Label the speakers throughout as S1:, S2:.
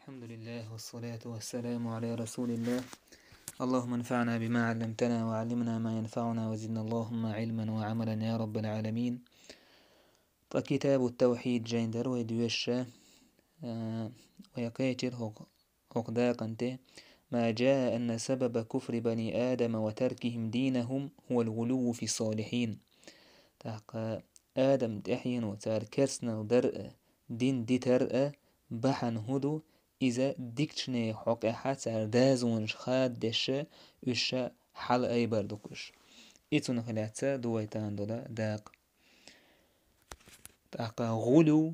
S1: الحمد لله والصلاة والسلام على رسول الله. اللهم انفعنا بما علمتنا وعلمنا ما ينفعنا وزدنا اللهم علما وعملا يا رب العالمين. فكتاب التوحيد جيندر ويدوشة ويقاتل هقداقنته ما جاء أن سبب كفر بني آدم وتركهم دينهم هو الغلو في الصالحين. تحق آدم تحين وتار كرسنا ودرء دين دي ترأ بحن هدو إذا ديكتشني حق حتى دازون خاد دشة وشة حل أي بردكوش إتون خلاتة دويتان دولا داق تحقا غلو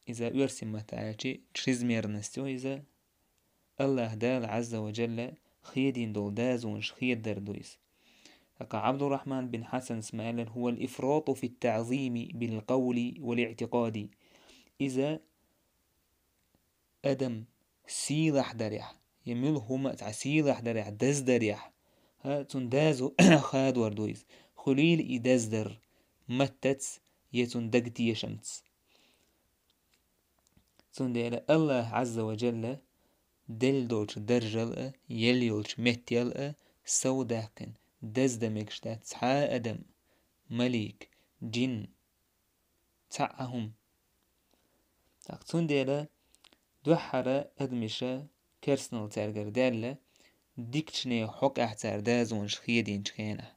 S1: إذا أرسم متعاجي تشيزمير نستو إذا الله دال عز وجل خيدين دول دازون خيد دردويس. تحقا عبد الرحمن بن حسن اسماعيل هو الإفراط في التعظيم بالقول والاعتقاد. إذا أدم سيلح دريح يملهم تعسيلح دريح دز دريح هاتون دازو خاد وردويز خليل إدازدر متتس يتون دقتي يشمتس تون ديلا الله عز وجل دل دولش درجل يليولش متيل سوداكن دز دمكشتات تحا أدم مليك جن تعهم تون ديلا دوحرة أدمشة كرسنال تارجر دالة ديكتشني حق احتار دازون شخيدين شخينة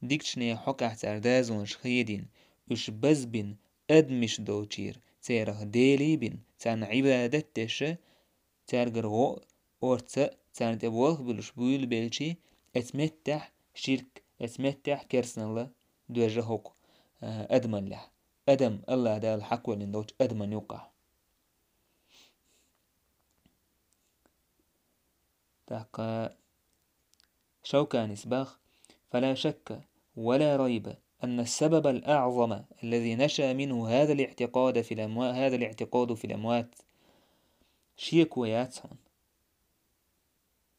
S1: ديكتشني حق احتار دازون شخيدين وش بزبن أدمش دوتشير تيره ديلي بن تان عبادتش تارجر غو أورتا تان تبوخ بلوش بويل بيلشي اتمتح شرك اتمتح كرسنال دوجه حق أدمن له أدم الله دال حق ولن دوتش أدمن يوقع تحقا شوكاني سباخ فلا شك ولا ريب أن السبب الأعظم الذي نشأ منه هذا الاعتقاد في الأموات شيكو ياتسون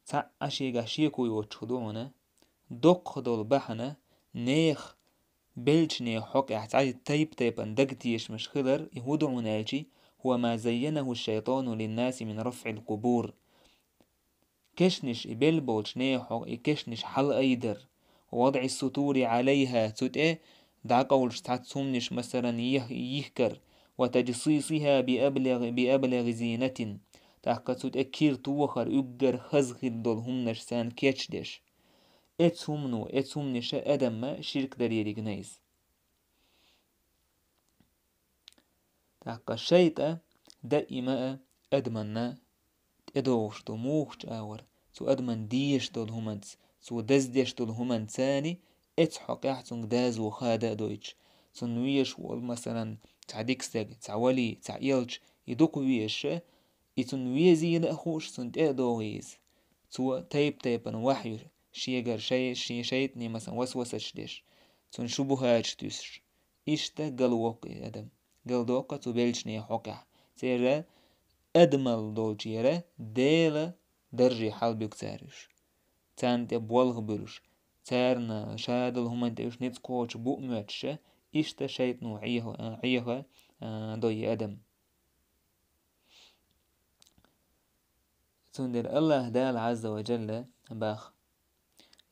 S1: تعشيغا شيكو يوتشدونا دق دول بحنا نيخ بلشني حق احتاج تيب اندقتيش مش خضر يهودعو ناجي هو ما زينه الشيطان للناس من رفع القبور كشنش بلبولش نيحو كشنش حل أيدر ووضع السطور عليها تتأ دع قولش تعتصمنش مثلا يهكر وتجصيصها بأبلغ زينة تحقا تتأكير توخر أجر خزخ الدولهم نشسان كيتشدش اتسمنش أدم شرك دريري جنيز تحقا الشيطة دائما أدمنا ادوش دو موخش آور تو أدمن ديش دول همانس تو دزديش دول همان تاني اتحق احتنك دازو خادا دويتش تنويش وول مثلا تعديكستاق تعولي تعيلش يدوكو ويش يتنويزي لأخوش تنت ادوغيز تو تيبن وحي شيغر شيطني مثلا وسوسش ديش تن شبهاش تيسش إشتا قلوك أدم قلدوك تبلشني حقا تيرا أدمل دولشيرة ديلا درجي حال بيكتارش تان تبولغ بلوش تارنا شادل هما انتوش نتقوش بؤمتش إشتا شيطنو عيها دوي أدم تندر الله دال عز وجل باخ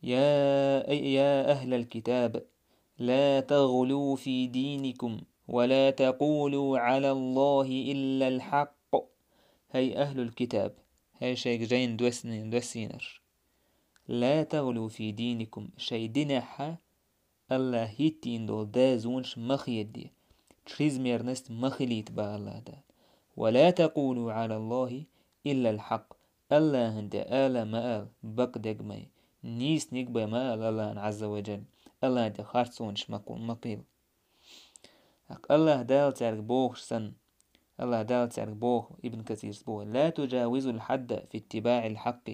S1: يا أهل الكتاب لا تغلوا في دينكم ولا تقولوا على الله إلا الحق. هاي أهل الكتاب هاي شيء جاين دوسينر لا تغلوا في دينكم شيء دينحا الله هيتين دول دازونش مخيدي تريز ميرنست مخليت با الله دا ولا تقولوا على الله إلا الحق الله هند آل مآل بقدق ماي نيس نقبا مآل الله عز وجل الله هند خارسونش مقيل الله دال تارك بوخش سن الله دال تعرف بوه ابن كثير سبوه لا تجاوزوا الحد في اتباع الحق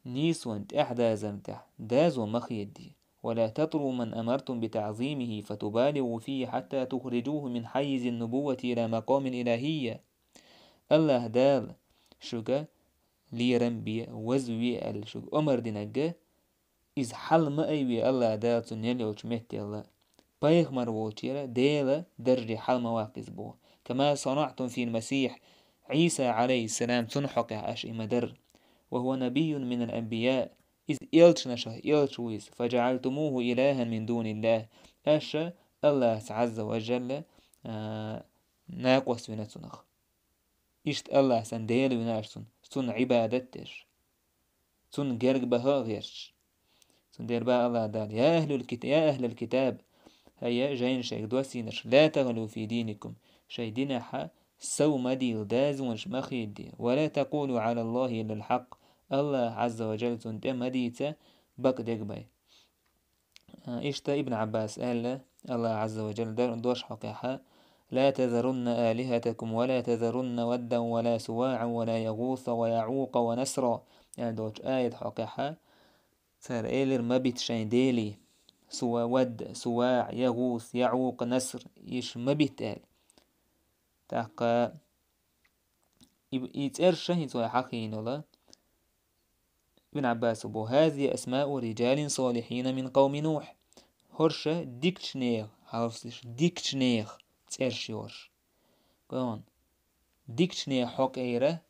S1: نيس وانت احدى زمتح داز ومخيدي ولا تطروا من أمرتم بتعظيمه فتبالغوا فيه حتى تخرجوه من حيز النبوة إلى مقام الإلهية. الله دال شوكا ليرنبي وزوي الشوك أمر دينجا إذ حل ما أيوي الله دال تنيليوش مهتي الله بايخ مرووتيرا ديلا درجي حل مواقز بوه كما صنعتم في المسيح عيسى عليه السلام تنحق أش إمدر وهو نبي من الأنبياء إذ إلش نشه إلش ويس فجعلتموه إلها من دون الله أش الله عز وجل ناقوس ونتنخ إشت الله سنديل ونارسون سن عبادتش سن جرق بها غيرش سن دير بقى الله دال يا أهل الكتاب هيا جاين شيك دوسينش لا تغلوا في دينكم شي دينحا سو مديل داز ونش مخيد ولا تقولوا على الله إلا الحق الله عز وجل سنت مديتا بق دقباي إشتا ابن عباس قال الله عز وجل دوش حقيحا لا تذرن آلهتكم ولا تذرن ودا ولا سواعا ولا يغوث ويعوق ونسرا يعني دوش آية حقيحا سار إيلر مبيت شين ديلي سوا ود سواع يغوث يعوق نسر إيش مبيت آل تاقا يتأرشه يتوى حقين الله ابن عباس بو هذه أسماء رجال صالحين من قوم نوح هرشة ديكتشنيغ عرفتش ديكتشنيغ تأرش يورش قون ديكتشنيغ حق ايره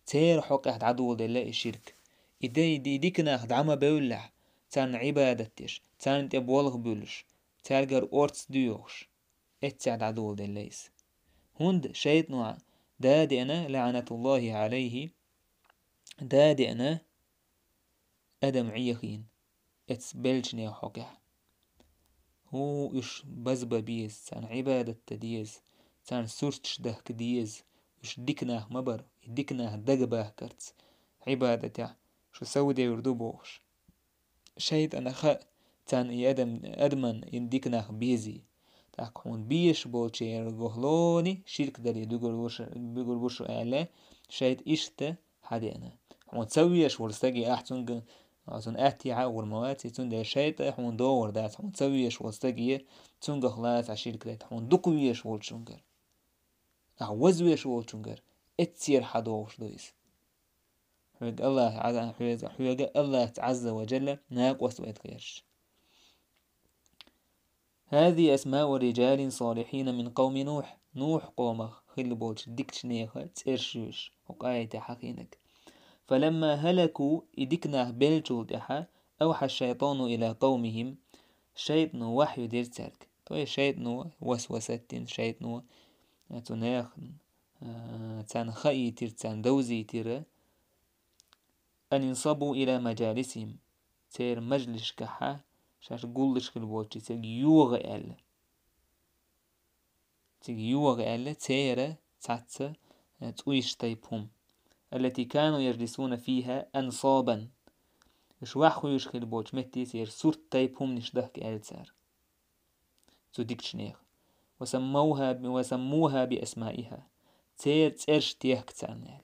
S1: تير حق احد عدو دلاء الشرك دي ديكنا احد عما بولح تان عبادتش تان تبولغ بولش تالقر اورتس ديوش اتسعد عدو دلايس هند شيطنع دادي انا لعنة الله عليه دادي انا ادم عيخين اتسبلشني حقه هو إش بزبا بيز تان عبادة تديز تان سورتش دهك ديز إش ديكناه مبر ديكناه دقباه كرت عبادة شو سودي يردو بوش شايد أنا خا تان أدمن ينديكناه بيزي تاكون بيش بولشير غهلوني شرك داري بيقول بوش أعلى شايد إشتا حدي أنا حون تسويش ورستاقي أحسن عشان أحتيها والمواتي تون شيطة حون دور دات حون تسويش والستجير تون خلاص عشير كده حون دقويش والشنجر أعوزويش والشنجر اتسير حدوش دويس حوج الله عز وجل ناقوس ويتغيرش هذه أسماء رجال صالحين من قوم نوح قومه خل بولش ديكش نيخة تسيرشوش وقاية حقينك فلما هلكوا إدكناه بلجول دحا أوحى الشيطان إلى قومهم شيطان وحي دير ترك طيب شيطان وسوستين شيطان تناخ تان خي تير تان دوزي تير أن ينصبوا إلى مجالسهم تير مجلس كحا شاش قولش كالبوتي تير يوغ أل تير تاتس تويش تيبهم التي كانوا يجلسون فيها أنصابا إش واحو يشخل بوش متي سير سورت تايبهم نشدهك ألتسار توديكشنيخ وسموها بأسمائها تيرش تيهك تسانيال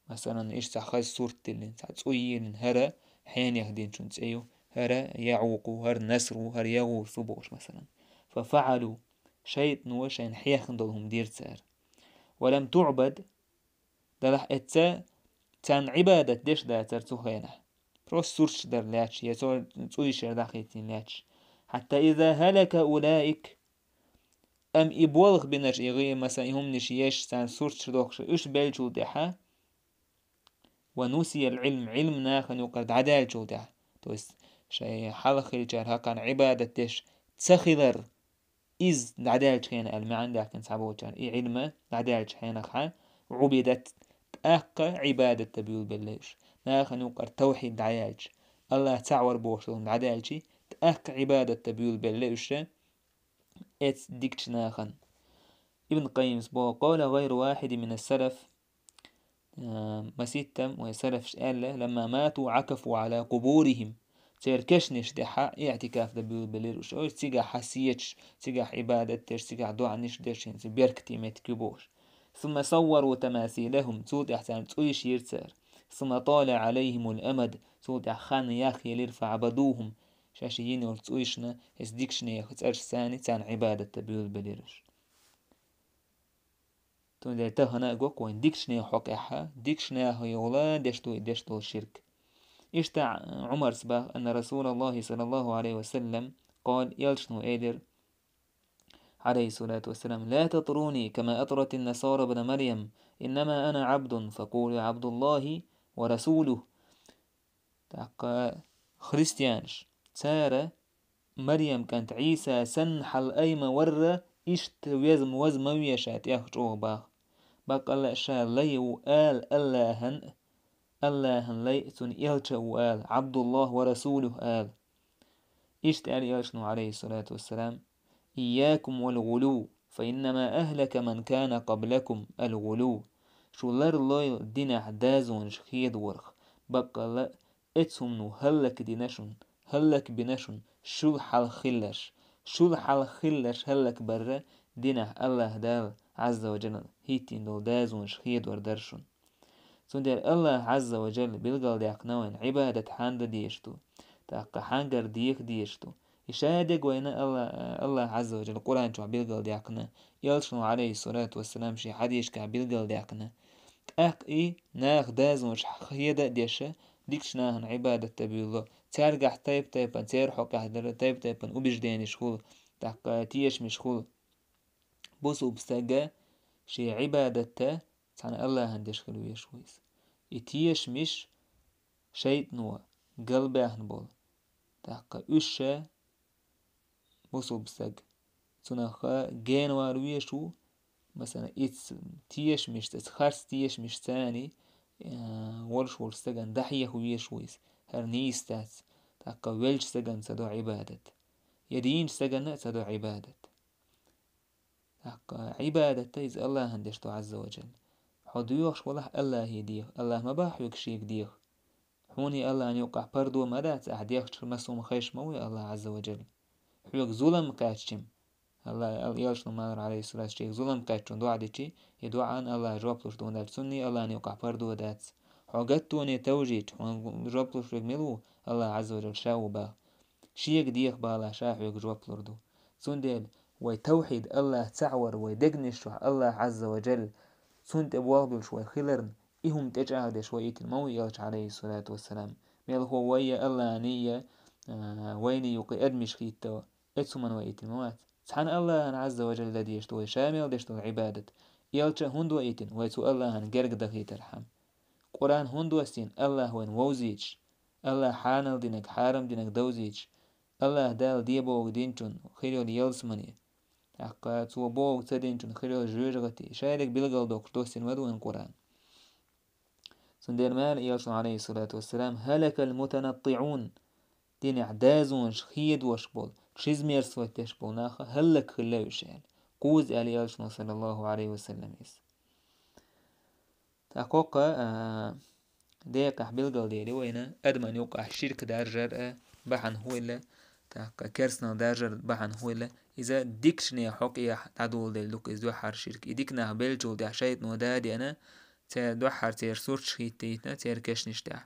S1: مثلا إيش تخيل سورت اللي تسويين هرا حين يهدين شون تسيو هرا يعوقو هر نسرو هر يغوثو بوش مثلا ففعلوا شيء نوشين حيخن دولهم دير تسار ولم تعبد دلح اتسا تان عبادة ديش دا ترتوخينه بروس سورش در لاتش يسول تسويشر داخيتين لاتش حتى إذا هلك أولئك أم إبولغ بنش إغي مثلا هم نشيش تان سورش دوخش إش بيلجو دحا ونسي العلم علم ناخن يقرد عدال جو دحا تويس شيء حلق الجار كان عبادة ديش تسخذر إز عدال جخين المعن داكن سعبو جار إي علم عدال جخين خا عبدت أقا عبادة تبيول بالليش ناخن يقر توحيد دعيالج الله تعور بوشلون دعيالجي تأق عبادة تبيول بالليش ات ديكش ناخن ابن قيم سبو قال غير واحد من السلف مسيتم وسلف شأله لما ماتوا عكفوا على قبورهم تيركشنش دحا اعتكاف دبيول بالليش او تيجا حسيتش تيجا عبادة تيش تيجا دعا نش ديشين بيركتي متكبوش ثم صوروا تماثيلهم سود احسان تسويش يرتر ثم طال عليهم الأمد سود احخان ياخي لير فعبدوهم شاشيين ورتسويشنا هزديكشنا يخترش ثاني تان عبادة تبيول بليرش تون دي تهنا قوك وين ديكشنا حق احا ديكشنا هيولا دشتو الشرك اشتع عمر سباق أن رسول الله صلى الله عليه وسلم قال يلشنو ايدر عليه الصلاة والسلام: لا تطروني كما أطرت النصارى ابن مريم، إنما أنا عبد فقولوا عبد الله ورسوله. تاق خريستيانش سارة مريم كانت عيسى سنح الأيمة ورة إشت ويزم ويشات يخجوه باخ باق الله شا لي وآل اللهن لي سن إلش وآل عبد الله ورسوله آل إشت آل إلشنو عليه الصلاة والسلام: إياكم والغلو فإنما أهلك من كان قبلكم الغلو. شو لر الله دينا دازون شخيد ورخ بقى لا اتهم نو هلك دينشن هلك بنشن شو الحال خلش هلك برا دينا الله دال عز وجل هيتين دول دازون شخيد وردرشن سندر الله عز وجل بلغل ديقنوين عبادة حاند ديشتو تاقا حانجر ديشتو إشادق وين الله عز وجل القرآن شو بلغل ديقنا يلشنو عليه الصلاة والسلام شي حديش كا بلغل ديقنا تاق ناخ دازون شخيدة ديشة ديكش ناهن عبادة تبيلو تارجح تايبا تيرحو كحدر تايبا وبجدين شخول تاق تيش مشخول بوسو بستاقا شي عبادة تعني الله هندش خلو يشويس يتيش مش شيط نوا قلبه هنبول تاقا أشا بوسو بستاق تنخا جين وارويشو مثلا إتس تيش مش تتخرس تيش مش تاني ورش ورستغن دحيه ويشويس هرنيس تاس تاقا ويلش سغن سدو عبادة يدين سغن سدو عبادة تاقا عبادة إذ الله هندشتو عز وجل حدويخش والله الله يديه الله ما باحيوك شيك ديه حوني الله أن يوقع بردو مدات أحديخش مسوم خيش موي الله عز وجل حيوك ظلم كاتشم الله يالشنو مالر عليه الصلاة والسلام ظلم كاتشون دعا ديشي يدعا أن الله جوابلوش دون دال سني الله أن يوقع بردو دات حوغتوني توجيت جوابلوش ملو الله عز وجل شاو با شيك ديخ بالا شاحيوك جوابلوردو سندل ويتوحيد الله تعور ويدقنش الله عز وجل سنت أبوابل شوي خلرن إهم تجاهد شوية الموي يالش عليه الصلاة والسلام ميل هو ويا الله نية ويني يقي أدمش خيتو اتسمن ويت الموات سبحان الله عز وجل الذي يشتوي شامل دشتو العبادة يالش هندو ايتن ويتو الله هن جرق دخيت الحم قرآن هندو استين الله وين ووزيج الله حانل دينك حارم دينك دوزيج الله دال ديبوغ دينشون خيرو يلسمني حقا تو بوغ تدينشون خيرو جوجغتي شايلك بلغل دوك دوستين ودوين قرآن سندير مال يالشون عليه الصلاة والسلام: هلك المتنطعون دين اعدازون شخيد وشبول شزمير سويتش بوناخا هلك خلاوش يعني قوز علي يالشون صلى الله عليه وسلم يس تحقوق ديقح بلغل ديري وينا أدمن يوقع شرك دارجر بحن هو إلا تحقا كرسنا دارجر بحن هو إلا إذا ديكشني حقيا تعدول دي لوك إذ دوحر شرك إديكنا بلجول دي عشايت نودادي أنا تير دوحر تير سورت شخيت تيتنا تير كشنش تاح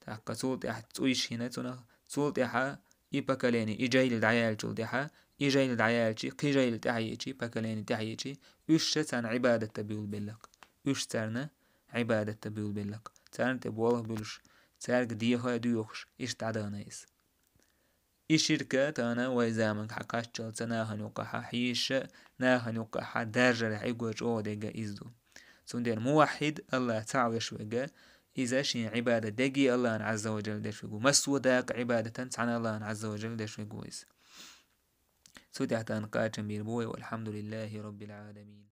S1: تحقا صوت اح تسويش هنا تنا صوت احا إباكاليني إجايل دعيال جول ديحا إجايل دعيال شي قيجايل تحييشي باكاليني تحييشي تان عبادة تبيول بلك تارنا عبادة تبيول بلك تارن تبوله بلش تارك ديها ديوخش تعدانا يس شركة تانا ويزامن حقاشتل تناها نوقعها حيش ناها نوقعها دارجة عيقوش او ديگا إزدو سندير موحد الله تعويش ويقا إذا شين عبادة دقي الله عز وجل دشويقو مسو داق عبادة تنسعن الله عز وجل دشويقو إز سودي حتى نقاش بيربوي والحمد لله رب العالمين.